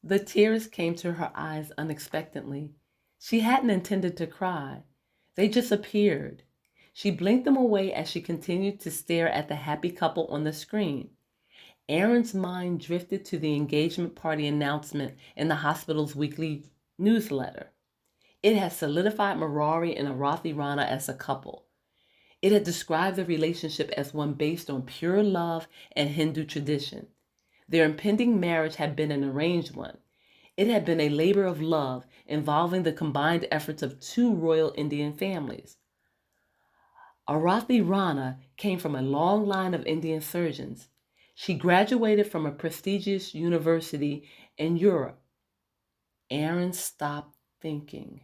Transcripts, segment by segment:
The tears came to her eyes unexpectedly. She hadn't intended to cry. They just appeared. She blinked them away as she continued to stare at the happy couple on the screen. Aaron's mind drifted to the engagement party announcement in the hospital's weekly newsletter. It had solidified Marari and Arathi Rana as a couple. It had described the relationship as one based on pure love and Hindu tradition. Their impending marriage had been an arranged one. It had been a labor of love involving the combined efforts of two royal Indian families. Arathi Rana came from a long line of Indian surgeons. She graduated from a prestigious university in Europe. Aaron stopped thinking.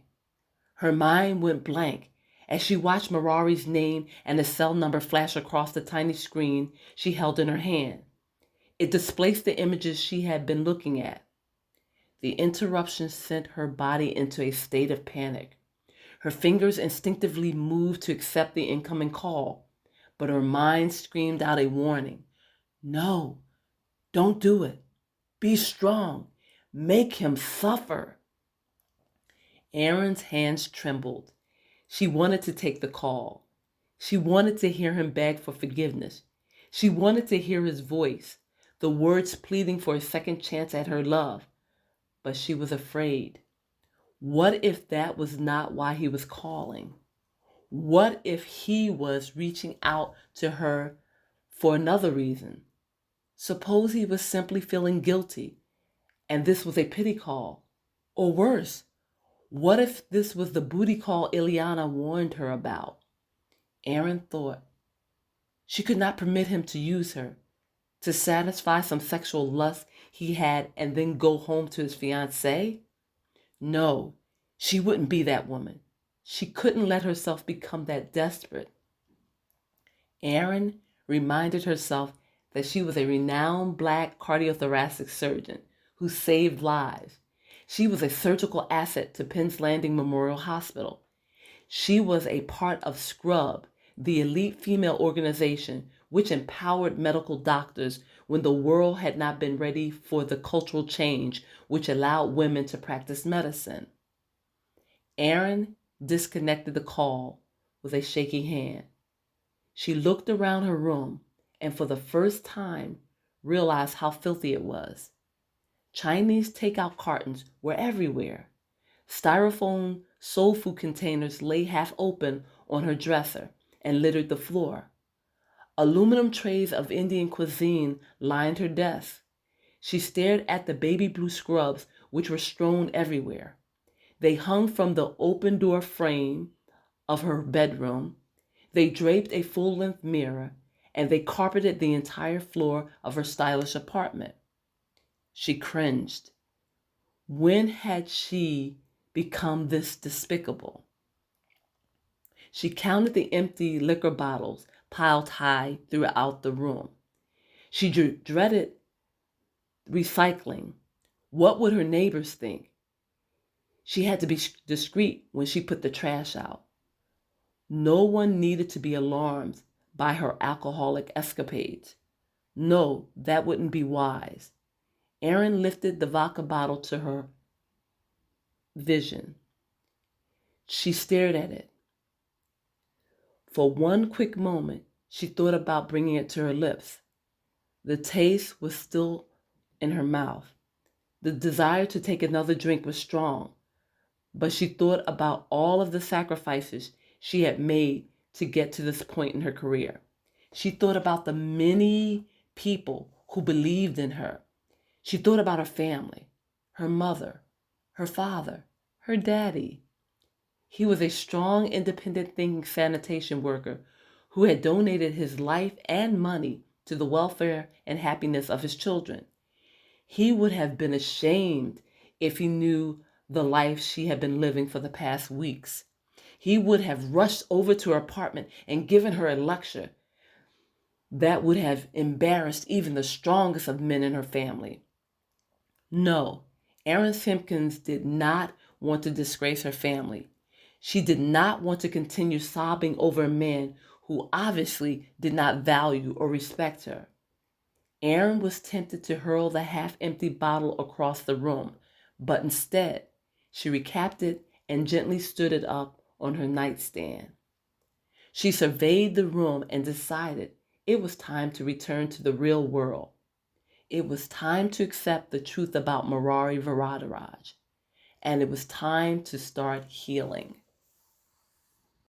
Her mind went blank as she watched Marari's name and the cell number flash across the tiny screen she held in her hand. It displaced the images she had been looking at. The interruption sent her body into a state of panic. Her fingers instinctively moved to accept the incoming call, but her mind screamed out a warning. No, don't do it. Be strong. Make him suffer. Aaron's hands trembled. She wanted to take the call. She wanted to hear him beg for forgiveness. She wanted to hear his voice, the words pleading for a second chance at her love. But she was afraid. What if that was not why he was calling? What if he was reaching out to her for another reason? Suppose he was simply feeling guilty, and this was a pity call. Or worse, what if this was the booty call Ileana warned her about? Aaron thought. She could not permit him to use her, to satisfy some sexual lust he had and then go home to his fiancée? No, she wouldn't be that woman. She couldn't let herself become that desperate. Aaron reminded herself that she was a renowned Black cardiothoracic surgeon who saved lives. She was a surgical asset to Penn's Landing Memorial Hospital. She was a part of Scrub, the elite female organization which empowered medical doctors when the world had not been ready for the cultural change which allowed women to practice medicine. Aaron disconnected the call with a shaky hand. She looked around her room and for the first time realized how filthy it was. Chinese takeout cartons were everywhere. Styrofoam soul food containers lay half open on her dresser and littered the floor. Aluminum trays of Indian cuisine lined her desk. She stared at the baby blue scrubs which were strewn everywhere. They hung from the open door frame of her bedroom. They draped a full-length mirror, and they carpeted the entire floor of her stylish apartment. She cringed. When had she become this despicable? She counted the empty liquor bottles piled high throughout the room. She dreaded recycling. What would her neighbors think? She had to be discreet when she put the trash out. No one needed to be alarmed by her alcoholic escapades. No, that wouldn't be wise. Aaron lifted the vodka bottle to her vision. She stared at it. For one quick moment, she thought about bringing it to her lips. The taste was still in her mouth. The desire to take another drink was strong, but she thought about all of the sacrifices she had made to get to this point in her career. She thought about the many people who believed in her. She thought about her family, her mother, her father, her daddy. He was a strong, independent thinking sanitation worker who had donated his life and money to the welfare and happiness of his children. He would have been ashamed if he knew the life she had been living for the past weeks. He would have rushed over to her apartment and given her a lecture that would have embarrassed even the strongest of men in her family. No, Erin Simpkins did not want to disgrace her family. She did not want to continue sobbing over a man who obviously did not value or respect her. Erin was tempted to hurl the half-empty bottle across the room, but instead, she recapped it and gently stood it up on her nightstand. She surveyed the room and decided it was time to return to the real world. It was time to accept the truth about Marari Varadaraj, and it was time to start healing.